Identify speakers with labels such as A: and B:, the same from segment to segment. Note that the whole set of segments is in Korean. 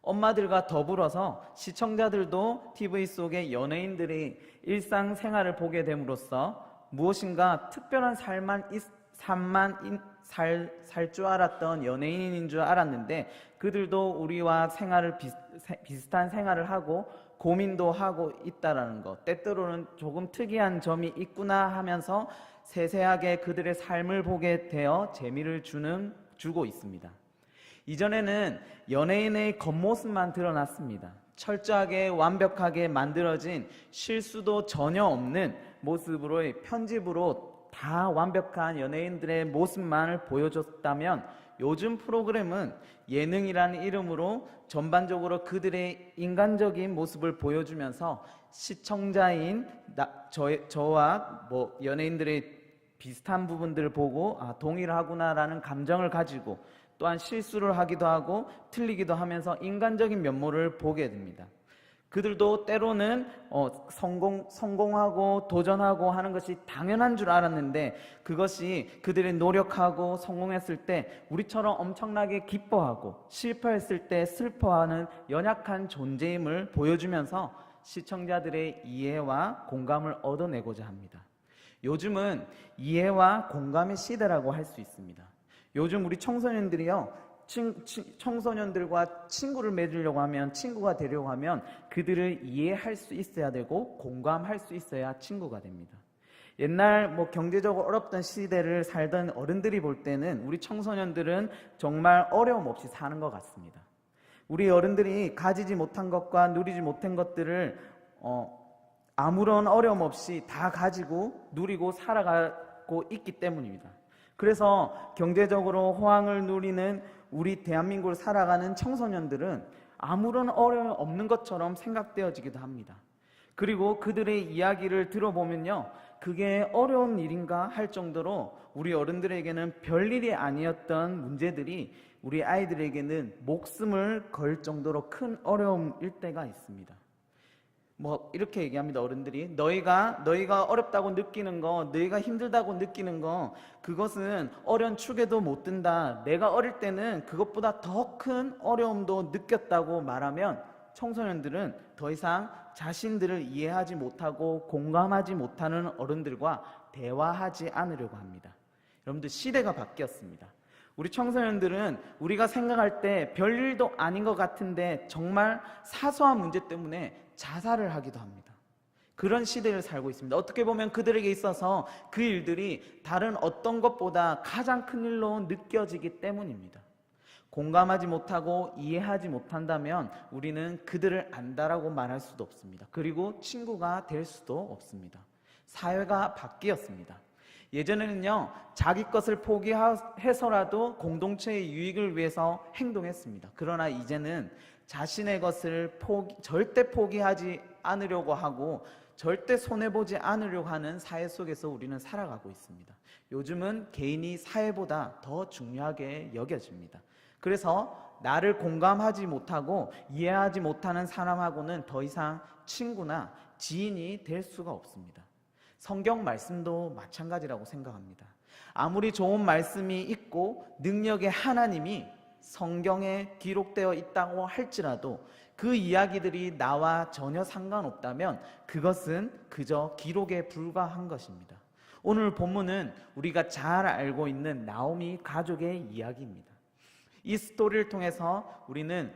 A: 엄마들과 더불어서 시청자들도 TV 속의 연예인들의 일상생활을 보게 됨으로써 무엇인가 특별한 삶만 살 줄 알았던 연예인인 줄 알았는데, 그들도 우리와 비슷한 생활을 하고 고민도 하고 있다라는 것, 때때로는 조금 특이한 점이 있구나 하면서 세세하게 그들의 삶을 보게 되어 재미를 주고 있습니다. 이전에는 연예인의 겉모습만 드러났습니다. 철저하게 완벽하게 만들어진 실수도 전혀 없는 모습으로의 편집으로 다 완벽한 연예인들의 모습만을 보여줬다면, 요즘 프로그램은 예능이라는 이름으로 전반적으로 그들의 인간적인 모습을 보여주면서 시청자인 저와 연예인들의 비슷한 부분들을 보고 동의를 하구나라는 감정을 가지고, 또한 실수를 하기도 하고 틀리기도 하면서 인간적인 면모를 보게 됩니다. 그들도 때로는 성공하고 도전하고 하는 것이 당연한 줄 알았는데, 그것이 그들이 노력하고 성공했을 때 우리처럼 엄청나게 기뻐하고 실패했을 때 슬퍼하는 연약한 존재임을 보여주면서 시청자들의 이해와 공감을 얻어내고자 합니다. 요즘은 이해와 공감의 시대라고 할 수 있습니다. 요즘 우리 청소년들이요, 청소년들과 친구를 맺으려고 하면, 친구가 되려고 하면 그들을 이해할 수 있어야 되고 공감할 수 있어야 친구가 됩니다. 옛날 경제적으로 어렵던 시대를 살던 어른들이 볼 때는 우리 청소년들은 정말 어려움 없이 사는 것 같습니다. 우리 어른들이 가지지 못한 것과 누리지 못한 것들을 아무런 어려움 없이 다 가지고 누리고 살아가고 있기 때문입니다. 그래서 경제적으로 호황을 누리는 우리 대한민국을 살아가는 청소년들은 아무런 어려움 없는 것처럼 생각되어지기도 합니다. 그리고 그들의 이야기를 들어보면요, 그게 어려운 일인가 할 정도로 우리 어른들에게는 별일이 아니었던 문제들이 우리 아이들에게는 목숨을 걸 정도로 큰 어려움일 때가 있습니다. 이렇게 얘기합니다. 어른들이 너희가 어렵다고 느끼는 거, 너희가 힘들다고 느끼는 거, 그것은 어려운 축에도 못 든다. 내가 어릴 때는 그것보다 더 큰 어려움도 느꼈다고 말하면, 청소년들은 더 이상 자신들을 이해하지 못하고 공감하지 못하는 어른들과 대화하지 않으려고 합니다. 여러분들, 시대가 바뀌었습니다. 우리 청소년들은 우리가 생각할 때 별일도 아닌 것 같은데 정말 사소한 문제 때문에 자살을 하기도 합니다. 그런 시대를 살고 있습니다. 어떻게 보면 그들에게 있어서 그 일들이 다른 어떤 것보다 가장 큰 일로 느껴지기 때문입니다. 공감하지 못하고 이해하지 못한다면 우리는 그들을 안다라고 말할 수도 없습니다. 그리고 친구가 될 수도 없습니다. 사회가 바뀌었습니다. 예전에는요, 자기 것을 포기해서라도 공동체의 유익을 위해서 행동했습니다. 그러나 이제는 자신의 것을 절대 포기하지 않으려고 하고 절대 손해보지 않으려고 하는 사회 속에서 우리는 살아가고 있습니다. 요즘은 개인이 사회보다 더 중요하게 여겨집니다. 그래서 나를 공감하지 못하고 이해하지 못하는 사람하고는 더 이상 친구나 지인이 될 수가 없습니다. 성경 말씀도 마찬가지라고 생각합니다. 아무리 좋은 말씀이 있고 능력의 하나님이 성경에 기록되어 있다고 할지라도 그 이야기들이 나와 전혀 상관없다면 그것은 그저 기록에 불과한 것입니다. 오늘 본문은 우리가 잘 알고 있는 나오미 가족의 이야기입니다. 이 스토리를 통해서 우리는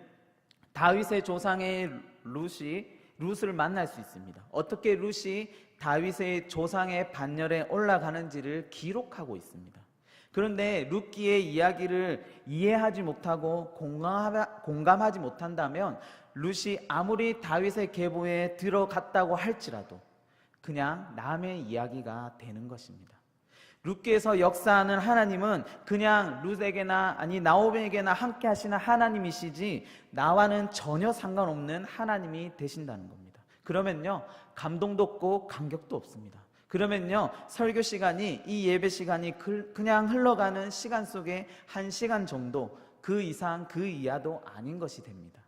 A: 다윗의 조상의 룻을 만날 수 있습니다. 어떻게 룻이 다윗의 조상의 반열에 올라가는지를 기록하고 있습니다. 그런데 룻기의 이야기를 이해하지 못하고 공감하지 못한다면 룻이 아무리 다윗의 계보에 들어갔다고 할지라도 그냥 남의 이야기가 되는 것입니다. 룻기에서 역사하는 하나님은 그냥 룻에게나 나오미에게나 함께 하시는 하나님이시지 나와는 전혀 상관없는 하나님이 되신다는 겁니다. 그러면요, 감동도 없고 감격도 없습니다. 그러면요, 설교 시간이, 이 예배 시간이 그냥 흘러가는 시간 속에 1시간 정도, 그 이상 그 이하도 아닌 것이 됩니다.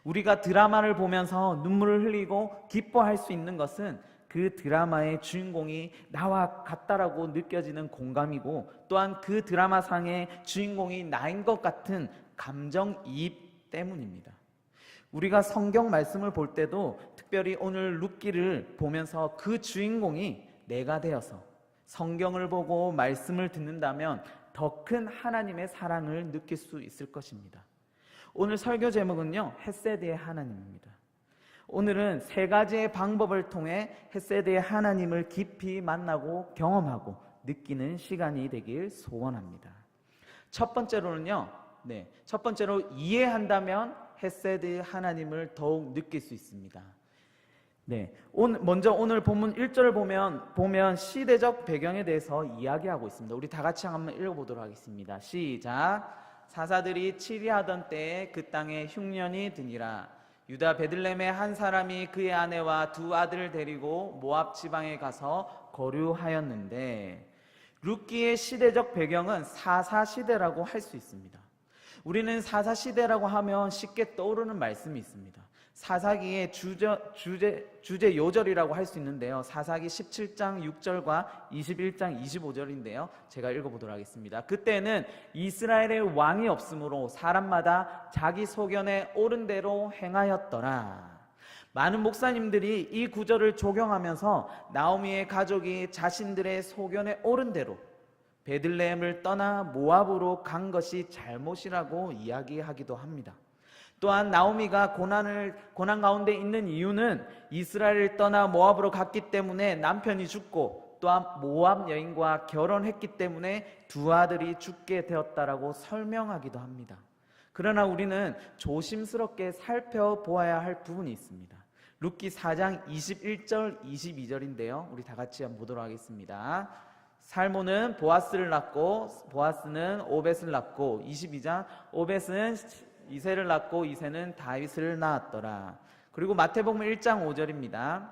A: 우리가 드라마를 보면서 눈물을 흘리고 기뻐할 수 있는 것은 그 드라마의 주인공이 나와 같다라고 느껴지는 공감이고, 또한 그 드라마상의 주인공이 나인 것 같은 감정이입 때문입니다. 우리가 성경 말씀을 볼 때도 특별히 오늘 룻기를 보면서 그 주인공이 내가 되어서 성경을 보고 말씀을 듣는다면 더 큰 하나님의 사랑을 느낄 수 있을 것입니다. 오늘 설교 제목은요, 헤세드의 하나님입니다. 오늘은 세 가지의 방법을 통해 헤세드의 하나님을 깊이 만나고 경험하고 느끼는 시간이 되길 소원합니다. 첫 번째로는요, 첫 번째로 이해한다면 헤세드 하나님을 더욱 느낄 수 있습니다. 먼저 오늘 본문 1절을 보면 시대적 배경에 대해서 이야기하고 있습니다. 우리 다 같이 한번 읽어보도록 하겠습니다. 시작. 사사들이 치리하던 때에 그 땅에 흉년이 드니라. 유다 베들레헴의 한 사람이 그의 아내와 두 아들을 데리고 모압 지방에 가서 거류하였는데, 룻기의 시대적 배경은 사사시대라고 할 수 있습니다. 우리는 사사시대라고 하면 쉽게 떠오르는 말씀이 있습니다. 사사기의 주제 요절이라고 할 수 있는데요, 사사기 17장 6절과 21장 25절인데요 제가 읽어보도록 하겠습니다. 그때는 이스라엘의 왕이 없으므로 사람마다 자기 소견에 옳은 대로 행하였더라. 많은 목사님들이 이 구절을 적용하면서 나오미의 가족이 자신들의 소견에 옳은 대로 베들레헴을 떠나 모압으로 간 것이 잘못이라고 이야기하기도 합니다. 또한 나오미가 고난 가운데 있는 이유는 이스라엘을 떠나 모압으로 갔기 때문에 남편이 죽고, 또한 모압 여인과 결혼했기 때문에 두 아들이 죽게 되었다라고 설명하기도 합니다. 그러나 우리는 조심스럽게 살펴보아야 할 부분이 있습니다. 룻기 4장 21절 22절인데요 우리 다 같이 한번 보도록 하겠습니다. 살몬은 보아스를 낳고 보아스는 오벳을 낳고, 22장 오벳은 이새를 낳고 이새는 다윗을 낳았더라. 그리고 마태복음 1장 5절입니다.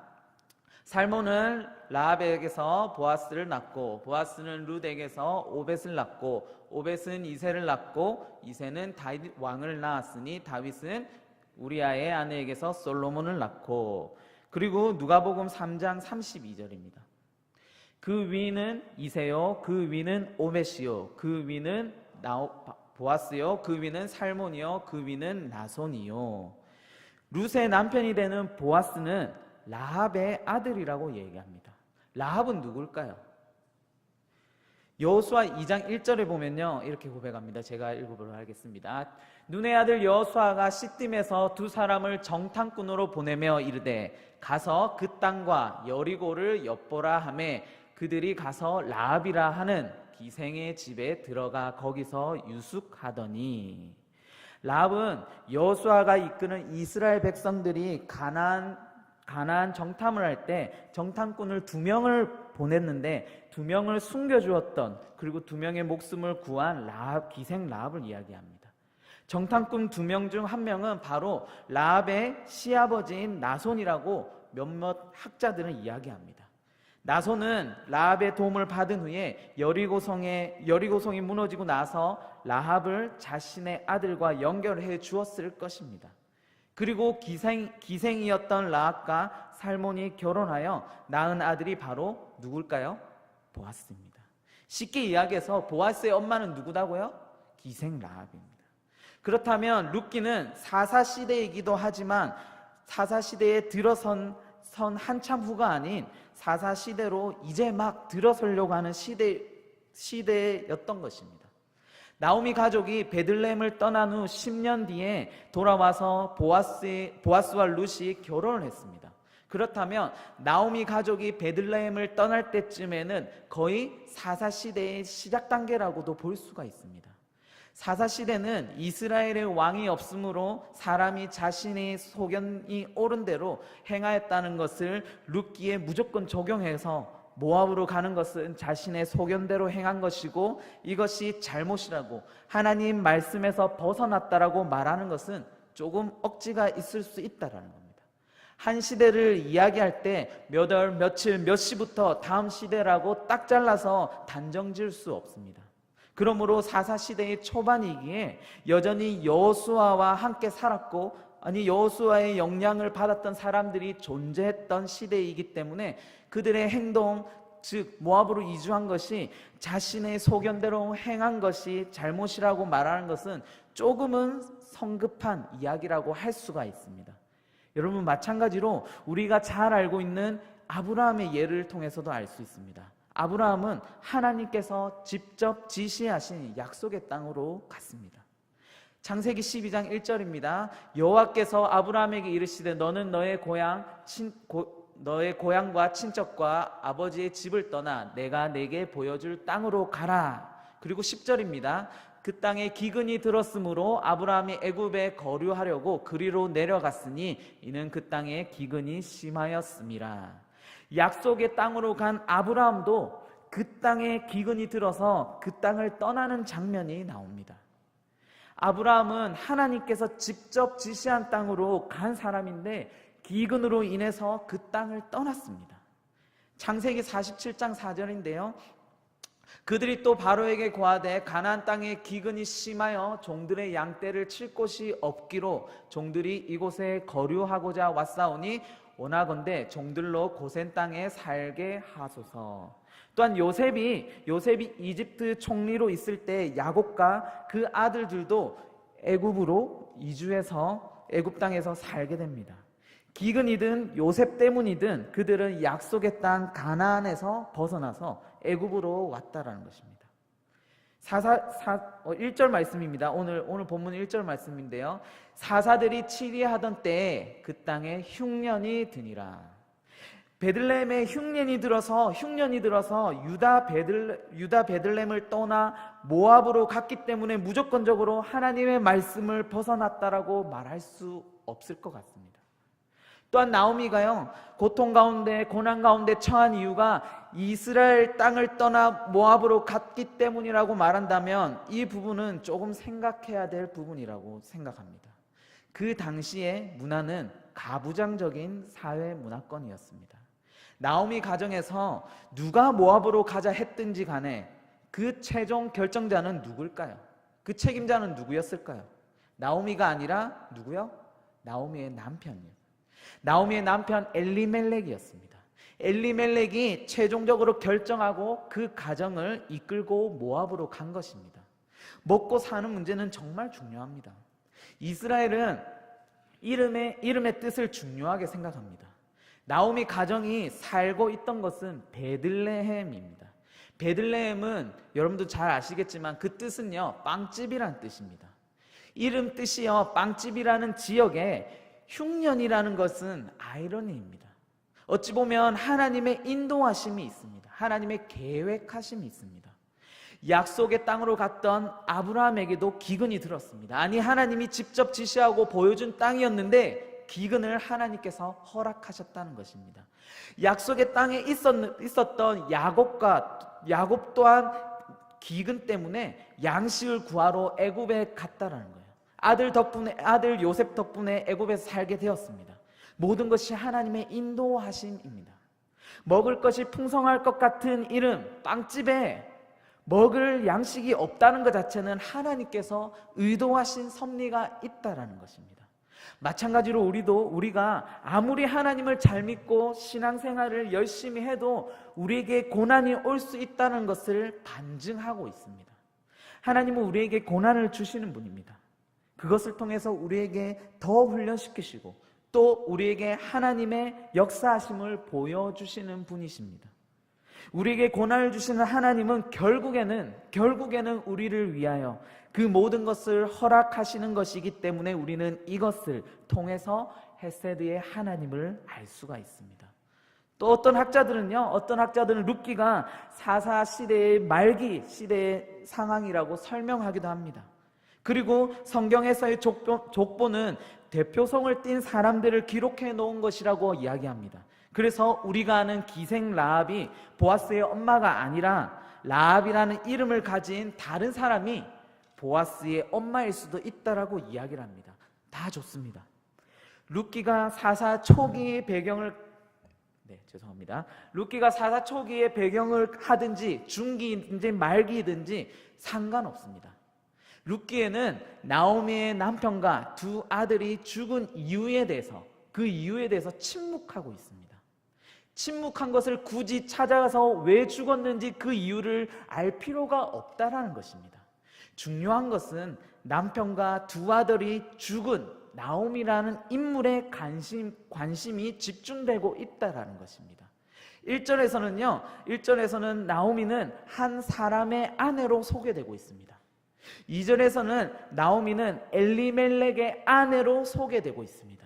A: 살몬은 라합에게서 보아스를 낳고 보아스는 룻에게서 오벳을 낳고 오벳은 이새를 낳고 이새는 다윗 왕을 낳았으니 다윗은 우리아의 아내에게서 솔로몬을 낳고. 그리고 누가복음 3장 32절입니다. 그 위는 이새요 그 위는 오벳이요 그 위는 보아스요 그 위는 살몬이요 그 위는 나손이요. 룻의 남편이 되는 보아스는 라합의 아들이라고 얘기합니다. 라합은 누굴까요? 여호수아 2장 1절에 보면요 이렇게 고백합니다. 제가 읽어보도록 하겠습니다. 눈의 아들 여호수아가 시딤에서 두 사람을 정탐꾼으로 보내며 이르되 가서 그 땅과 여리고를 엿보라 하매 그들이 가서 라합이라 하는 기생의 집에 들어가 거기서 유숙하더니. 라합은 여호수아가 이끄는 이스라엘 백성들이 가나안 정탐을 할 때 정탐꾼을 2명을 보냈는데 2명을 숨겨주었던, 그리고 2명의 목숨을 구한 기생 라합을 이야기합니다. 정탐꾼 2명 중 1명은 바로 라합의 시아버지인 나손이라고 몇몇 학자들은 이야기합니다. 나손은 라합의 도움을 받은 후에 여리고성이 무너지고 나서 라합을 자신의 아들과 연결해 주었을 것입니다. 그리고 기생이었던 라합과 살몬이 결혼하여 낳은 아들이 바로 누굴까요? 보아스입니다. 쉽게 이야기해서 보아스의 엄마는 누구다고요? 기생 라합입니다. 그렇다면 룻기는 사사시대이기도 하지만 사사시대에 들어선 한참 후가 아닌 사사시대로 이제 막 들어서려고 하는 시대였던 것입니다. 나오미 가족이 베들레헴을 떠난 후 10년 뒤에 돌아와서 보아스와 룻이 결혼을 했습니다. 그렇다면 나오미 가족이 베들레헴을 떠날 때쯤에는 거의 사사시대의 시작 단계라고도 볼 수가 있습니다. 사사시대는 이스라엘의 왕이 없으므로 사람이 자신의 소견이 옳은 대로 행하였다는 것을 룻기에 무조건 적용해서 모압으로 가는 것은 자신의 소견대로 행한 것이고 이것이 잘못이라고, 하나님 말씀에서 벗어났다라고 말하는 것은 조금 억지가 있을 수 있다라는 겁니다. 한 시대를 이야기할 때 몇 월, 며칠, 몇 시부터 다음 시대라고 딱 잘라서 단정 지을 수 없습니다. 그러므로 사사시대의 초반이기에 여전히 여호수아와 함께 살았고, 여호수아의 영향을 받았던 사람들이 존재했던 시대이기 때문에 그들의 행동, 즉 모압으로 이주한 것이 자신의 소견대로 행한 것이 잘못이라고 말하는 것은 조금은 성급한 이야기라고 할 수가 있습니다. 여러분, 마찬가지로 우리가 잘 알고 있는 아브라함의 예를 통해서도 알 수 있습니다. 아브라함은 하나님께서 직접 지시하신 약속의 땅으로 갔습니다. 창세기 12장 1절입니다. 여호와께서 아브라함에게 이르시되 너는 너의 고향과 친척과 아버지의 집을 떠나 내가 내게 보여줄 땅으로 가라. 그리고 10절입니다. 그 땅에 기근이 들었으므로 아브라함이 애굽에 거류하려고 그리로 내려갔으니 이는 그 땅에 기근이 심하였음이라. 약속의 땅으로 간 아브라함도 그 땅에 기근이 들어서 그 땅을 떠나는 장면이 나옵니다. 아브라함은 하나님께서 직접 지시한 땅으로 간 사람인데 기근으로 인해서 그 땅을 떠났습니다. 창세기 47장 4절인데요. 그들이 또 바로에게 고하되 가나안 땅에 기근이 심하여 종들의 양떼를 칠 곳이 없기로 종들이 이곳에 거류하고자 왔사오니 원하건대 종들로 고센 땅에 살게 하소서. 또한 요셉이 이집트 총리로 있을 때 야곱과 그 아들들도 애굽으로 이주해서 애굽 땅에서 살게 됩니다. 기근이든 요셉 때문이든 그들은 약속의 땅 가나안에서 벗어나서 애굽으로 왔다라는 것입니다. 1절 말씀입니다. 오늘 본문 1절 말씀인데요. 사사들이 치리하던 때에 그 땅에 흉년이 드니라. 베들레헴에 흉년이 들어서 유다 베들레헴을 떠나 모압으로 갔기 때문에 무조건적으로 하나님의 말씀을 벗어났다라고 말할 수 없을 것 같습니다. 또한 나오미가요, 고통 가운데 고난 가운데 처한 이유가 이스라엘 땅을 떠나 모압으로 갔기 때문이라고 말한다면 이 부분은 조금 생각해야 될 부분이라고 생각합니다. 그 당시의 문화는 가부장적인 사회 문화권이었습니다. 나오미 가정에서 누가 모압으로 가자 했든지 간에 그 최종 결정자는 누굴까요? 그 책임자는 누구였을까요? 나오미가 아니라 누구요? 나오미의 남편이요. 나오미의 남편 엘리멜렉이었습니다. 엘리멜렉이 최종적으로 결정하고 그 가정을 이끌고 모압으로 간 것입니다. 먹고 사는 문제는 정말 중요합니다. 이스라엘은 이름의 뜻을 중요하게 생각합니다. 나오미 가정이 살고 있던 것은 베들레헴입니다. 베들레헴은 여러분도 잘 아시겠지만 그 뜻은요, 빵집이라는 뜻입니다. 이름 뜻이요, 빵집이라는 지역에 흉년이라는 것은 아이러니입니다. 어찌 보면 하나님의 인도하심이 있습니다. 하나님의 계획하심이 있습니다. 약속의 땅으로 갔던 아브라함에게도 기근이 들었습니다. 아니, 하나님이 직접 지시하고 보여준 땅이었는데 기근을 하나님께서 허락하셨다는 것입니다. 약속의 땅에 있었던 야곱 또한 기근 때문에 양식을 구하러 애굽에 갔다라는 거예요. 아들 요셉 덕분에 애굽에서 살게 되었습니다. 모든 것이 하나님의 인도하심입니다. 먹을 것이 풍성할 것 같은 이름 빵집에 먹을 양식이 없다는 것 자체는 하나님께서 의도하신 섭리가 있다라는 것입니다. 마찬가지로 우리가 아무리 하나님을 잘 믿고 신앙생활을 열심히 해도 우리에게 고난이 올 수 있다는 것을 반증하고 있습니다. 하나님은 우리에게 고난을 주시는 분입니다. 그것을 통해서 우리에게 더 훈련시키시고 또 우리에게 하나님의 역사하심을 보여주시는 분이십니다. 우리에게 고난을 주시는 하나님은 결국에는 우리를 위하여 그 모든 것을 허락하시는 것이기 때문에 우리는 이것을 통해서 헤세드의 하나님을 알 수가 있습니다. 또 어떤 학자들은 룻기가 사사 시대의 말기 시대의 상황이라고 설명하기도 합니다. 그리고 성경에서의 족보는 대표성을 띈 사람들을 기록해 놓은 것이라고 이야기합니다. 그래서 우리가 아는 기생 라합이 보아스의 엄마가 아니라 라합이라는 이름을 가진 다른 사람이 보아스의 엄마일 수도 있다라고 이야기를 합니다. 다 좋습니다. 룻기가 사사 초기의 배경을 하든지 중기든지 말기든지 상관없습니다. 룻기에는 나오미의 남편과 두 아들이 죽은 이유에 대해서 침묵하고 있습니다. 침묵한 것을 굳이 찾아가서 왜 죽었는지 그 이유를 알 필요가 없다라는 것입니다. 중요한 것은 남편과 두 아들이 죽은 나오미라는 인물에 관심이 집중되고 있다라는 것입니다. 1절에서는 나오미는 한 사람의 아내로 소개되고 있습니다. 2절에서는 나오미는 엘리멜렉의 아내로 소개되고 있습니다.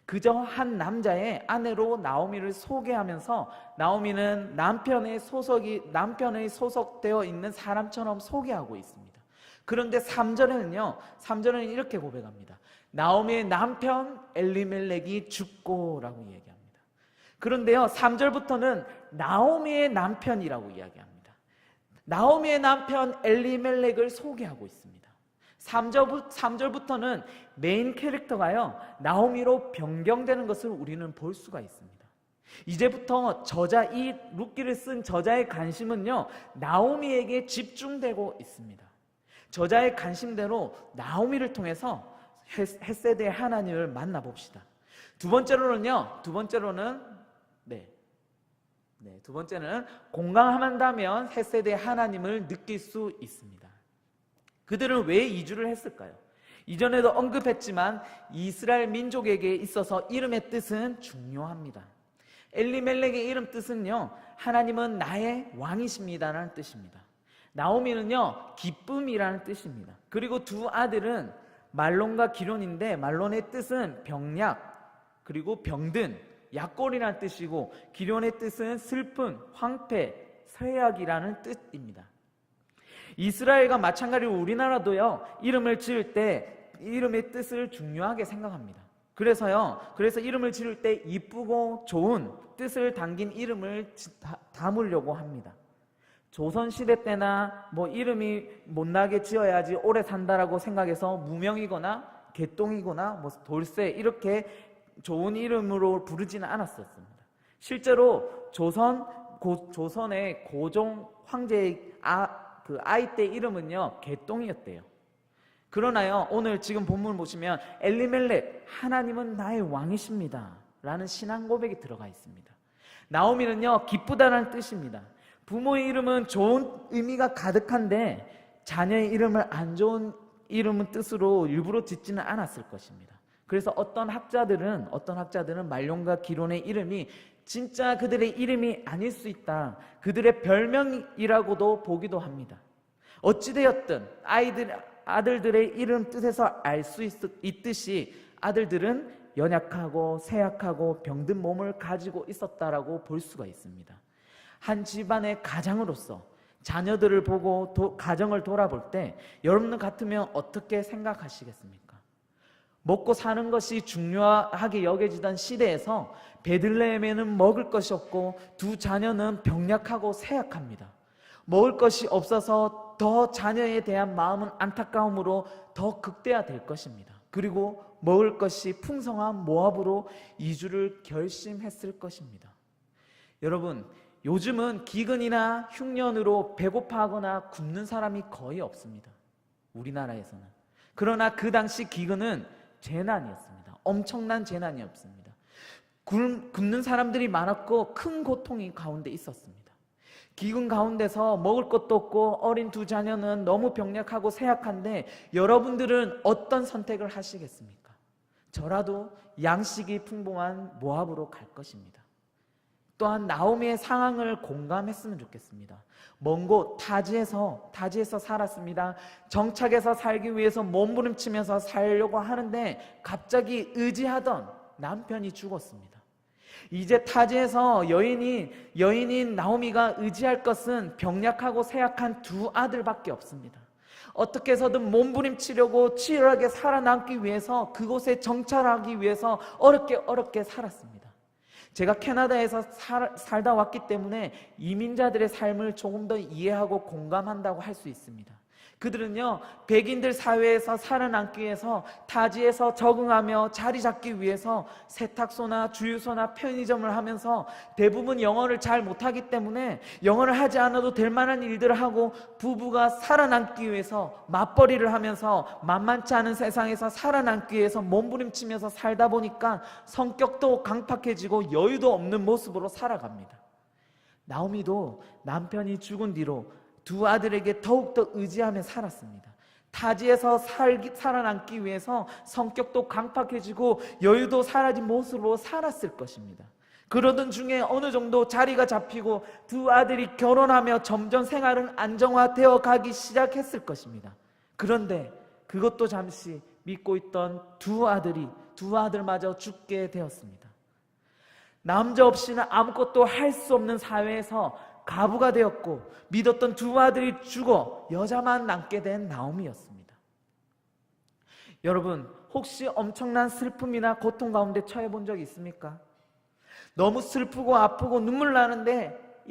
A: 그저 한 남자의 아내로 나오미를 소개하면서 나오미는 남편의 소속되어 있는 사람처럼 소개하고 있습니다. 그런데 3절에는 이렇게 고백합니다. 나오미의 남편 엘리멜렉이 죽고라고 이야기합니다. 그런데요, 3절부터는 나오미의 남편이라고 이야기합니다. 나오미의 남편 엘리멜렉을 소개하고 있습니다. 3절부터는 메인 캐릭터가요, 나오미로 변경되는 것을 우리는 볼 수가 있습니다. 이제부터 이 룻기를 쓴 저자의 관심은요, 나오미에게 집중되고 있습니다. 저자의 관심대로 나오미를 통해서 헷세드의 하나님을 만나봅시다. 두 번째는 공감한다면 헷세드의 하나님을 느낄 수 있습니다. 그들은 왜 이주를 했을까요? 이전에도 언급했지만 이스라엘 민족에게 있어서 이름의 뜻은 중요합니다. 엘리멜렉의 이름 뜻은요, 하나님은 나의 왕이십니다라는 뜻입니다. 나오미는요, 기쁨이라는 뜻입니다. 그리고 두 아들은 말론과 기론인데, 말론의 뜻은 병약, 그리고 병든, 약골이라는 뜻이고, 기론의 뜻은 슬픔, 황폐, 쇠약이라는 뜻입니다. 이스라엘과 마찬가지로 우리나라도요, 이름을 지을 때 이름의 뜻을 중요하게 생각합니다. 그래서 이름을 지을 때 이쁘고 좋은 뜻을 담긴 이름을 담으려고 합니다. 조선시대 때나 이름이 못나게 지어야지 오래 산다라고 생각해서 무명이거나 개똥이거나 돌쇠 이렇게 좋은 이름으로 부르지는 않았었습니다. 실제로 조선의 고종 황제의 아이 때 이름은요, 개똥이었대요. 그러나요, 오늘 지금 본문을 보시면 엘리멜렉, 하나님은 나의 왕이십니다 라는 신앙 고백이 들어가 있습니다. 나오미는요, 기쁘다라는 뜻입니다. 부모의 이름은 좋은 의미가 가득한데 자녀의 이름을 안 좋은 이름은 뜻으로 일부러 짓지는 않았을 것입니다. 그래서 어떤 학자들은 말론과 기론의 이름이 진짜 그들의 이름이 아닐 수 있다, 그들의 별명이라고도 보기도 합니다. 어찌되었든 아들들의 이름 뜻에서 알 수 있듯이 아들들은 연약하고 쇠약하고 병든 몸을 가지고 있었다라고 볼 수가 있습니다. 한 집안의 가장으로서 자녀들을 보고 가정을 돌아볼 때 여러분 같으면 어떻게 생각하시겠습니까? 먹고 사는 것이 중요하게 여겨지던 시대에서 베들레헴에는 먹을 것이 없고 두 자녀는 병약하고 쇠약합니다. 먹을 것이 없어서 더 자녀에 대한 마음은 안타까움으로 더 극대화될 것입니다. 그리고 먹을 것이 풍성한 모압으로 이주를 결심했을 것입니다. 여러분, 요즘은 기근이나 흉년으로 배고파하거나 굶는 사람이 거의 없습니다. 우리나라에서는. 그러나 그 당시 기근은 재난이었습니다. 엄청난 재난이었습니다. 굶는 사람들이 많았고 큰 고통이 가운데 있었습니다. 기근 가운데서 먹을 것도 없고 어린 두 자녀는 너무 병약하고 쇠약한데 여러분들은 어떤 선택을 하시겠습니까? 저라도 양식이 풍부한 모압으로 갈 것입니다. 또한 나오미의 상황을 공감했으면 좋겠습니다. 먼 곳 타지에서 살았습니다. 정착해서 살기 위해서 몸부림치면서 살려고 하는데 갑자기 의지하던 남편이 죽었습니다. 이제 타지에서 여인인 나오미가 의지할 것은 병약하고 쇠약한 두 아들밖에 없습니다. 어떻게 해서든 몸부림치려고 치열하게 살아남기 위해서, 그곳에 정착하기 위해서 어렵게 살았습니다. 제가 캐나다에서 살다 왔기 때문에 이민자들의 삶을 조금 더 이해하고 공감한다고 할 수 있습니다. 그들은요, 백인들 사회에서 살아남기 위해서 타지에서 적응하며 자리 잡기 위해서 세탁소나 주유소나 편의점을 하면서 대부분 영어를 잘 못하기 때문에 영어를 하지 않아도 될 만한 일들을 하고 부부가 살아남기 위해서 맞벌이를 하면서 만만치 않은 세상에서 살아남기 위해서 몸부림치면서 살다 보니까 성격도 강팍해지고 여유도 없는 모습으로 살아갑니다. 나오미도 남편이 죽은 뒤로 두 아들에게 더욱더 의지하며 살았습니다. 타지에서 살아남기 위해서 성격도 강팍해지고 여유도 사라진 모습으로 살았을 것입니다. 그러던 중에 어느 정도 자리가 잡히고 두 아들이 결혼하며 점점 생활은 안정화되어 가기 시작했을 것입니다. 그런데 그것도 잠시 믿고 있던 두 아들마저 죽게 되었습니다. 남자 없이는 아무것도 할 수 없는 사회에서 가부가 되었고 믿었던 두 아들이 죽어 여자만 남게 된 나오미였습니다. 여러분, 혹시 엄청난 슬픔이나 고통 가운데 처해 본 적이 있습니까? 너무 슬프고 아프고 눈물 나는데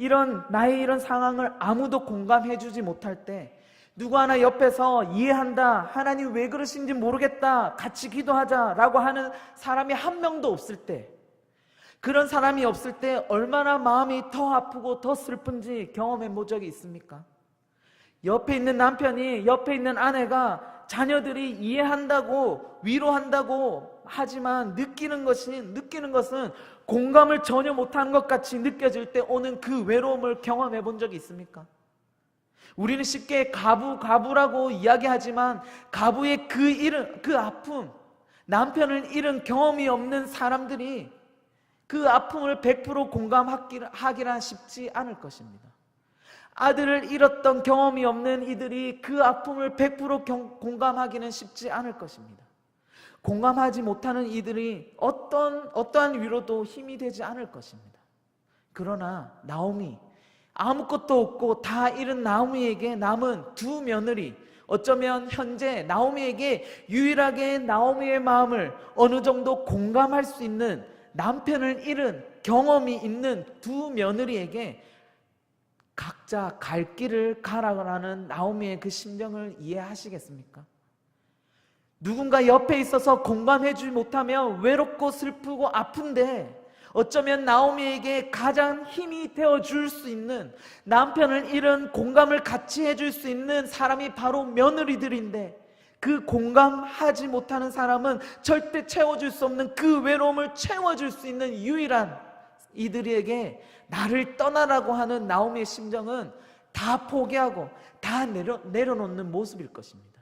A: 나의 이런 상황을 아무도 공감해 주지 못할 때 누구 하나 옆에서 이해한다, 하나님 왜 그러신지 모르겠다, 같이 기도하자라고 하는 사람이 한 명도 없을 때, 그런 사람이 없을 때 얼마나 마음이 더 아프고 더 슬픈지 경험해 본 적이 있습니까? 옆에 있는 남편이, 옆에 있는 아내가 자녀들이 이해한다고 위로한다고 하지만 느끼는 것은 공감을 전혀 못하는 것 같이 느껴질 때 오는 그 외로움을 경험해 본 적이 있습니까? 우리는 쉽게 가부라고 이야기하지만 가부의 그 아픔, 남편을 잃은 경험이 없는 사람들이 그 아픔을 100% 공감하기란 쉽지 않을 것입니다. 아들을 잃었던 경험이 없는 이들이 그 아픔을 100% 공감하기는 쉽지 않을 것입니다. 공감하지 못하는 이들이 어떠한 위로도 힘이 되지 않을 것입니다. 그러나 나오미, 아무것도 없고 다 잃은 나오미에게 남은 두 며느리, 어쩌면 현재 나오미에게 유일하게 나오미의 마음을 어느 정도 공감할 수 있는, 남편을 잃은 경험이 있는 두 며느리에게 각자 갈 길을 가라라는 나오미의 그 심정을 이해하시겠습니까? 누군가 옆에 있어서 공감해주지 못하면 외롭고 슬프고 아픈데, 어쩌면 나오미에게 가장 힘이 되어줄 수 있는, 남편을 잃은 공감을 같이 해줄 수 있는 사람이 바로 며느리들인데, 그 공감하지 못하는 사람은 절대 채워줄 수 없는 그 외로움을 채워줄 수 있는 유일한 이들에게 나를 떠나라고 하는 나오미의 심정은 다 포기하고 다 내려놓는 모습일 것입니다.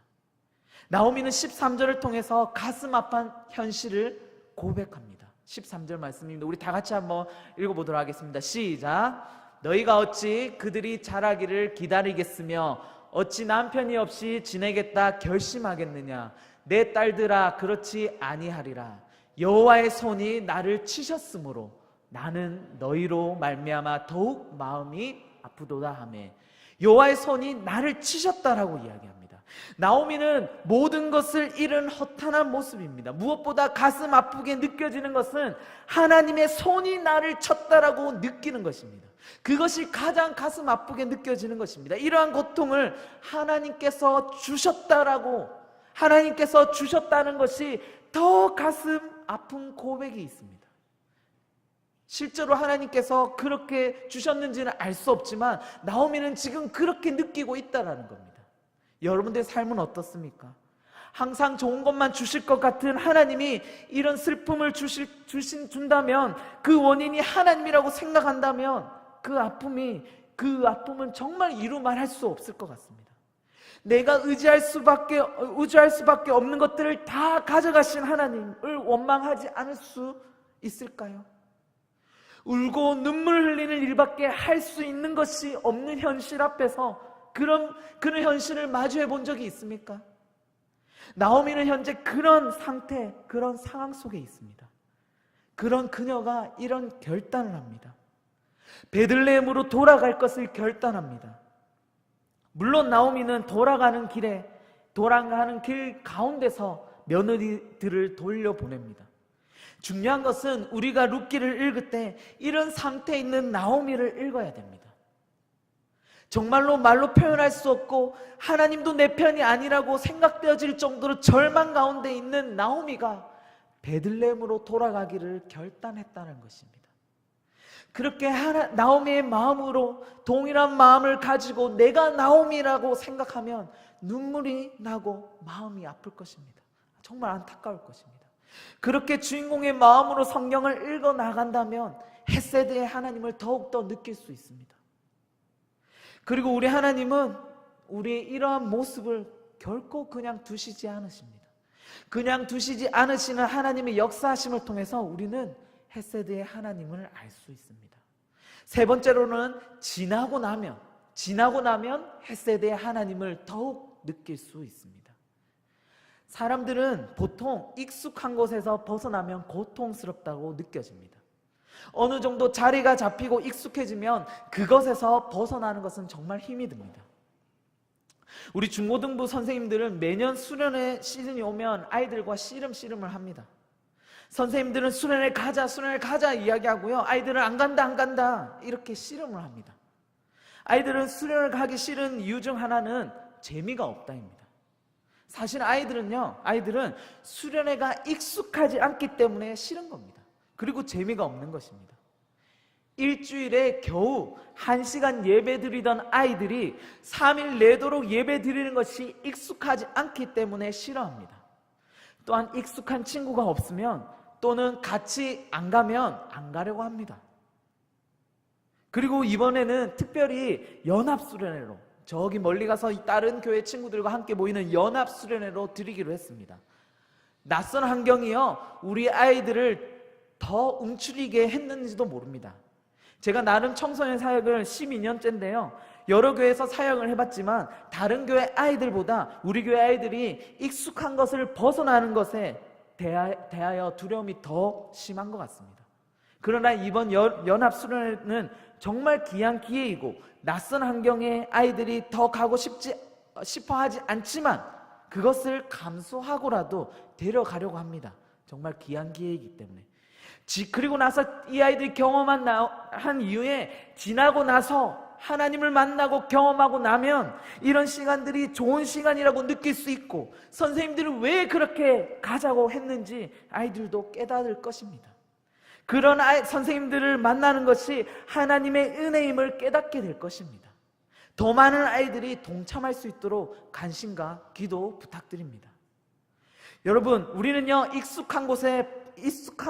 A: 나오미는 13절을 통해서 가슴 아픈 현실을 고백합니다. 13절 말씀입니다. 우리 다 같이 한번 읽어보도록 하겠습니다. 시작. 너희가 어찌 그들이 자라기를 기다리겠으며 어찌 남편이 없이 지내겠다 결심하겠느냐. 내 딸들아, 그렇지 아니하리라. 여호와의 손이 나를 치셨으므로 나는 너희로 말미암아 더욱 마음이 아프도다 하며, 여호와의 손이 나를 치셨다라고 이야기합니다. 나오미는 모든 것을 잃은 허탄한 모습입니다. 무엇보다 가슴 아프게 느껴지는 것은 하나님의 손이 나를 쳤다라고 느끼는 것입니다. 그것이 가장 가슴 아프게 느껴지는 것입니다. 이러한 고통을 하나님께서 주셨다라고, 하나님께서 주셨다는 것이 더 가슴 아픈 고백이 있습니다. 실제로 하나님께서 그렇게 주셨는지는 알 수 없지만 나오미는 지금 그렇게 느끼고 있다는 겁니다. 여러분들의 삶은 어떻습니까? 항상 좋은 것만 주실 것 같은 하나님이 이런 슬픔을 준다면, 그 원인이 하나님이라고 생각한다면 그 아픔은 정말 이루 말할 수 없을 것 같습니다. 내가 의지할 수밖에 없는 것들을 다 가져가신 하나님을 원망하지 않을 수 있을까요? 울고 눈물 흘리는 일밖에 할 수 있는 것이 없는 현실 앞에서 그런 현실을 마주해 본 적이 있습니까? 나오미는 현재 그런 상태, 그런 상황 속에 있습니다. 그런 그녀가 이런 결단을 합니다. 베들레헴으로 돌아갈 것을 결단합니다. 물론 나오미는 돌아가는 길 가운데서 며느리들을 돌려보냅니다. 중요한 것은 우리가 룻기를 읽을 때 이런 상태에 있는 나오미를 읽어야 됩니다. 정말로 말로 표현할 수 없고 하나님도 내 편이 아니라고 생각되어질 정도로 절망 가운데 있는 나오미가 베들레헴으로 돌아가기를 결단했다는 것입니다. 그렇게 나오미의 마음으로 동일한 마음을 가지고 내가 나오미라고 생각하면 눈물이 나고 마음이 아플 것입니다. 정말 안타까울 것입니다. 그렇게 주인공의 마음으로 성경을 읽어 나간다면 헤세드의 하나님을 더욱더 느낄 수 있습니다. 그리고 우리 하나님은 우리의 이러한 모습을 결코 그냥 두시지 않으십니다. 그냥 두시지 않으시는 하나님의 역사하심을 통해서 우리는 헤세드의 하나님을 알 수 있습니다. 세 번째로는 지나고 나면 헤세드의 하나님을 더욱 느낄 수 있습니다. 사람들은 보통 익숙한 곳에서 벗어나면 고통스럽다고 느껴집니다. 어느 정도 자리가 잡히고 익숙해지면 그것에서 벗어나는 것은 정말 힘이 듭니다. 우리 중고등부 선생님들은 매년 수련회 시즌이 오면 아이들과 씨름을 합니다. 선생님들은 수련회 가자 이야기하고요, 아이들은 안 간다 이렇게 씨름을 합니다. 아이들은 수련을 가기 싫은 이유 중 하나는 재미가 없다입니다. 사실 아이들은 수련회가 익숙하지 않기 때문에 싫은 겁니다. 그리고 재미가 없는 것입니다. 일주일에 겨우 1시간 예배 드리던 아이들이 3일 내도록 예배 드리는 것이 익숙하지 않기 때문에 싫어합니다. 또한 익숙한 친구가 없으면, 또는 같이 안 가면 안 가려고 합니다. 그리고 이번에는 특별히 연합수련회로, 저기 멀리 가서 다른 교회 친구들과 함께 모이는 연합수련회로 드리기로 했습니다. 낯선 환경이요, 우리 아이들을 더 움츠리게 했는지도 모릅니다. 제가 나름 청소년 사역을 12년째인데요 여러 교회에서 사역을 해봤지만 다른 교회 아이들보다 우리 교회 아이들이 익숙한 것을 벗어나는 것에 대하여 두려움이 더 심한 것 같습니다. 그러나 이번 연합수련회는 정말 귀한 기회이고, 낯선 환경에 아이들이 더 가고 싶어 하지 않지만 그것을 감수하고라도 데려가려고 합니다. 정말 귀한 기회이기 때문에. 그리고 나서 이 아이들이 한 이후에 지나고 나서 하나님을 만나고 경험하고 나면 이런 시간들이 좋은 시간이라고 느낄 수 있고, 선생님들이 왜 그렇게 가자고 했는지 아이들도 깨달을 것입니다. 그런 선생님들을 만나는 것이 하나님의 은혜임을 깨닫게 될 것입니다. 더 많은 아이들이 동참할 수 있도록 간신과 기도 부탁드립니다. 여러분, 우리는요 익숙한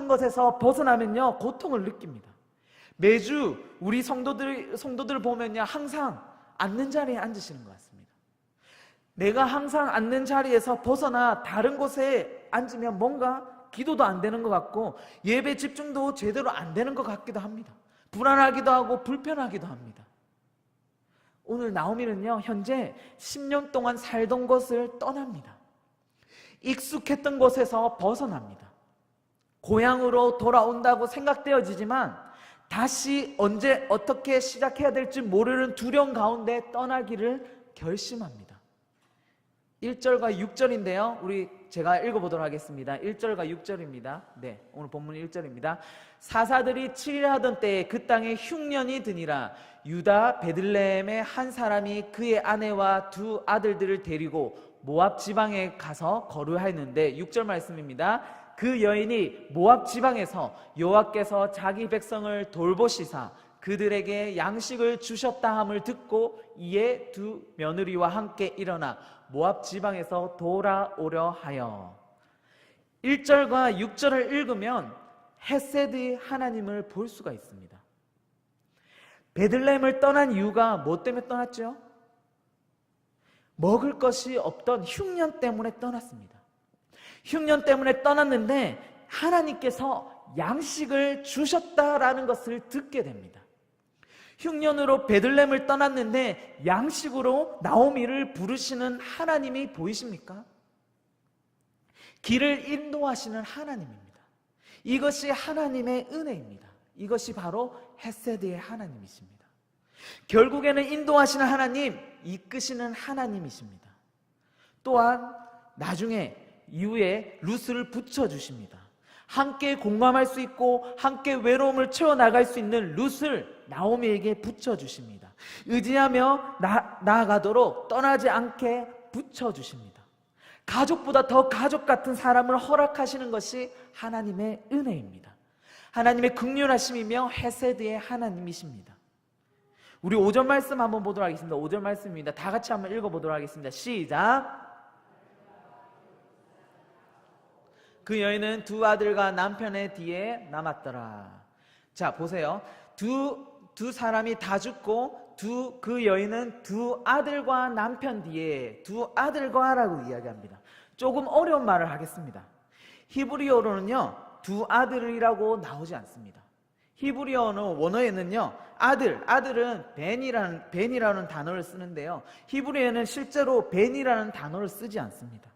A: 것에서 벗어나면요 고통을 느낍니다. 매주 우리 성도들을 보면요 항상 앉는 자리에 앉으시는 것 같습니다. 내가 항상 앉는 자리에서 벗어나 다른 곳에 앉으면 뭔가 기도도 안 되는 것 같고 예배 집중도 제대로 안 되는 것 같기도 합니다. 불안하기도 하고 불편하기도 합니다. 오늘 나오미는요 현재 10년 동안 살던 곳을 떠납니다. 익숙했던 곳에서 벗어납니다. 고향으로 돌아온다고 생각되어지지만 다시 언제 어떻게 시작해야 될지 모르는 두려움 가운데 떠나기를 결심합니다. 1절과 6절인데요 제가 읽어보도록 하겠습니다. 1절과 6절입니다. 네, 오늘 본문 1절입니다. 사사들이 7일 하던 때에 그 땅에 흉년이 드니라. 유다 베들레헴의 한 사람이 그의 아내와 두 아들들을 데리고 모압 지방에 가서 거류하였는데, 6절 말씀입니다. 그 여인이 모압 지방에서 여호와께서 자기 백성을 돌보시사 그들에게 양식을 주셨다 함을 듣고 이에 두 며느리와 함께 일어나 모압 지방에서 돌아오려 하여. 1절과 6절을 읽으면 헤세드의 하나님을 볼 수가 있습니다. 베들레헴을 떠난 이유가 뭐 때문에 떠났죠? 먹을 것이 없던 흉년 때문에 떠났습니다. 흉년 때문에 떠났는데 하나님께서 양식을 주셨다라는 것을 듣게 됩니다. 흉년으로 베들레헴을 떠났는데 양식으로 나오미를 부르시는 하나님이 보이십니까? 길을 인도하시는 하나님입니다. 이것이 하나님의 은혜입니다. 이것이 바로 헤세드의 하나님이십니다. 결국에는 인도하시는 하나님, 이끄시는 하나님이십니다. 또한 나중에 이후에 룻을 붙여주십니다. 함께 공감할 수 있고 함께 외로움을 채워나갈 수 있는 룻을 나오미에게 붙여주십니다. 의지하며 나아가도록 떠나지 않게 붙여주십니다. 가족보다 더 가족 같은 사람을 허락하시는 것이 하나님의 은혜입니다. 하나님의 긍휼하심이며 헤세드의 하나님이십니다. 우리 5절 말씀 한번 보도록 하겠습니다. 5절 말씀입니다. 다 같이 한번 읽어보도록 하겠습니다. 시작. 그 여인은 두 아들과 남편의 뒤에 남았더라. 자, 보세요. 두 사람이 다 죽고 그 여인은 두 아들과 남편 뒤에 두 아들과라고 이야기합니다. 조금 어려운 말을 하겠습니다. 히브리어로는요, 두 아들이라고 나오지 않습니다. 히브리어는 원어에는요, 아들은 벤이라는 단어를 쓰는데요, 히브리어는 실제로 벤이라는 단어를 쓰지 않습니다.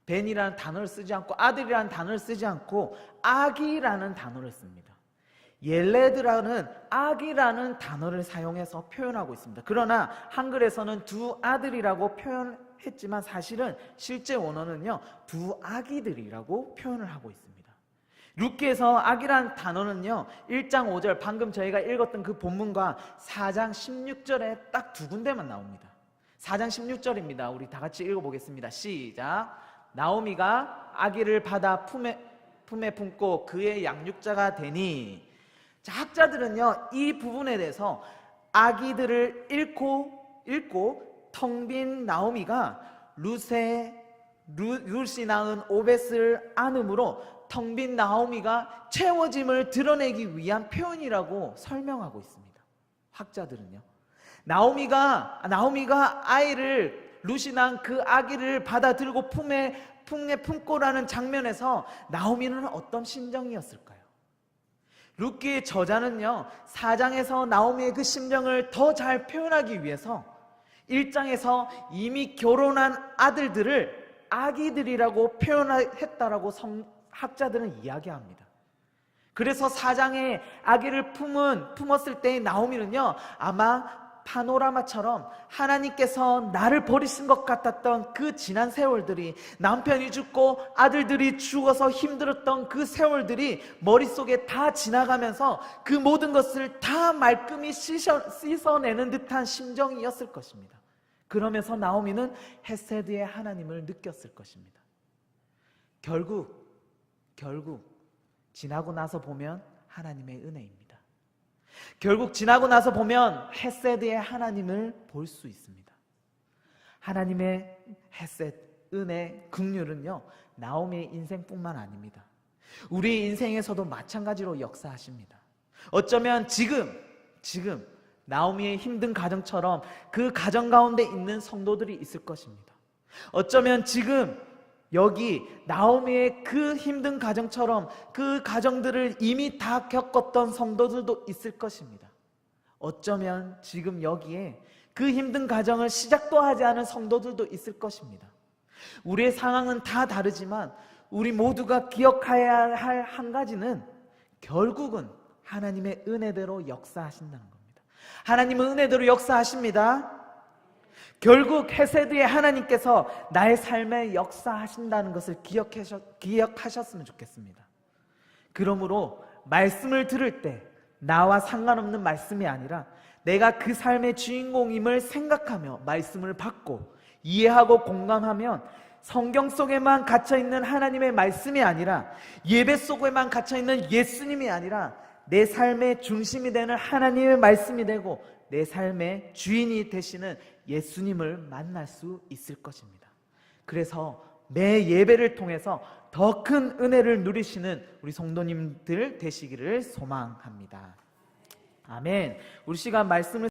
A: 벤이라는 단어를 쓰지 않고 아들이라는 단어를 쓰지 않고 아기라는 단어를 씁니다. 옐레드라는 아기라는 단어를 사용해서 표현하고 있습니다. 그러나 한글에서는 두 아들이라고 표현했지만 사실은 실제 원어는요, 두 아기들이라고 표현을 하고 있습니다. 룻기에서 아기라는 단어는요, 1장 5절 방금 저희가 읽었던 그 본문과 4장 16절에 딱 두 군데만 나옵니다. 4장 16절입니다. 우리 다 같이 읽어보겠습니다. 시작. 나오미가 아기를 받아 품에 품고 그의 양육자가 되니. 자, 학자들은요, 이 부분에 대해서 아기들을 잃고 텅 빈 나오미가 룻이 낳은 오벳을 안음으로 텅 빈 나오미가 채워짐을 드러내기 위한 표현이라고 설명하고 있습니다. 학자들은요, 나오미가 아이를 룻이 낳은 그 아기를 받아들고 품에 품고라는 장면에서 나오미는 어떤 심정이었을까요? 룻기의 저자는요, 4장에서 나오미의 그 심정을 더 잘 표현하기 위해서 1장에서 이미 결혼한 아들들을 아기들이라고 표현했다라고 학자들은 이야기합니다. 그래서 4장에 아기를 품었을 때의 나오미는요, 아마 파노라마처럼 하나님께서 나를 버리신 것 같았던 그 지난 세월들이, 남편이 죽고 아들들이 죽어서 힘들었던 그 세월들이 머릿속에 다 지나가면서 그 모든 것을 다 말끔히 씻어내는 듯한 심정이었을 것입니다. 그러면서 나오미는 헤세드의 하나님을 느꼈을 것입니다. 결국 지나고 나서 보면 하나님의 은혜입니다. 결국 지나고 나서 보면 헤세드의 하나님을 볼 수 있습니다. 하나님의 헤세드, 은혜, 긍휼은요, 나오미의 인생뿐만 아닙니다. 우리 인생에서도 마찬가지로 역사하십니다. 어쩌면 지금 나오미의 힘든 가정처럼 그 가정 가운데 있는 성도들이 있을 것입니다. 어쩌면 지금 여기 나오미의 그 힘든 가정처럼 그 가정들을 이미 다 겪었던 성도들도 있을 것입니다. 어쩌면 지금 여기에 그 힘든 가정을 시작도 하지 않은 성도들도 있을 것입니다. 우리의 상황은 다 다르지만 우리 모두가 기억해야 할 한 가지는 결국은 하나님의 은혜대로 역사하신다는 겁니다. 하나님은 은혜대로 역사하십니다. 결국 헤세드의 하나님께서 나의 삶에 역사하신다는 것을 기억하셨으면 좋겠습니다. 그러므로 말씀을 들을 때 나와 상관없는 말씀이 아니라 내가 그 삶의 주인공임을 생각하며 말씀을 받고 이해하고 공감하면 성경 속에만 갇혀있는 하나님의 말씀이 아니라, 예배 속에만 갇혀있는 예수님이 아니라 내 삶의 중심이 되는 하나님의 말씀이 되고 내 삶의 주인이 되시는 예수님을 만날 수 있을 것입니다. 그래서 매 예배를 통해서 더 큰 은혜를 누리시는 우리 성도님들 되시기를 소망합니다. 아멘. 우리 시간 말씀을